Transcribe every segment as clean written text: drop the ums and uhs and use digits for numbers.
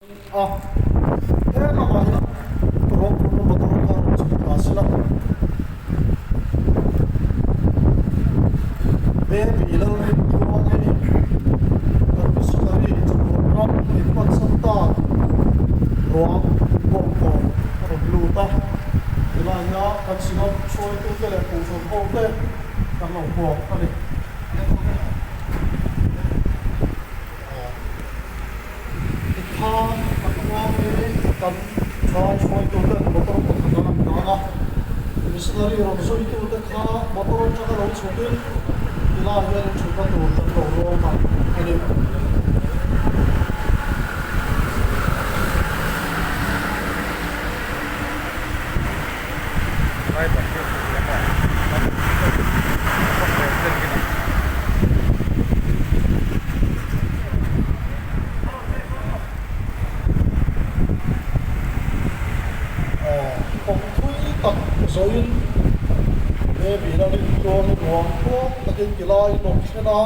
Baby Lalrintluangi Missonary Krista Pasaltha Ruang luah ilahnya Kalchini Hospital-ah kalau buat kali atanga ini kan saya itu motor atanga Missonary rawn itu motor jaga rawn tukin ilahnya coba tuh Ruang ini rồi Baby Lalrintluangi Ruang takin kilai Hmuahna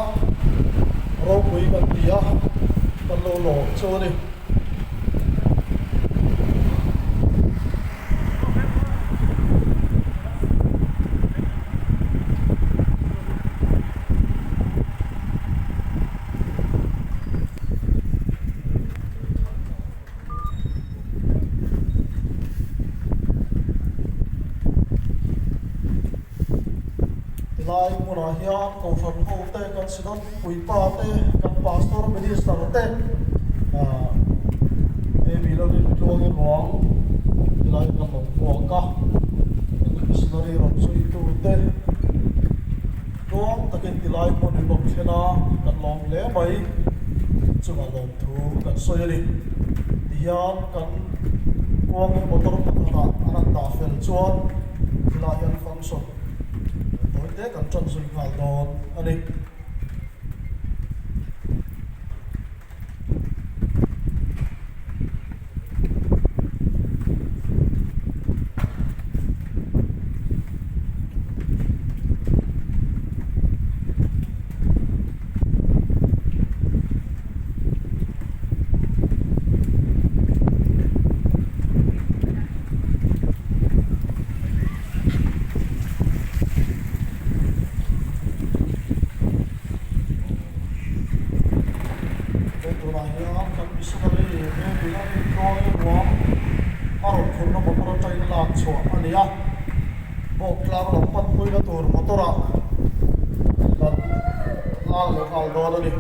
rau kui kan tia kan lo cho đi lai muna hian câu phần hậu tê kan sidan pui pa tê kan pastor minister tê Baby Lalrintluangi Ruang lai kan lo buang ka Missonary rawn itu tê Ruang takin tilai mon Hmuahna kan long le mai chunga lom thu kan soi ni hian kan kuang motor patana anan ta fel chuan tilai hian function thế cần chân sụi vào đòn anh đi Missonary Baby Lalrintluangi Ruang aron khurna motor train lak chua ania bok tlang lampat pui na tur motora kan lang lo khal do ni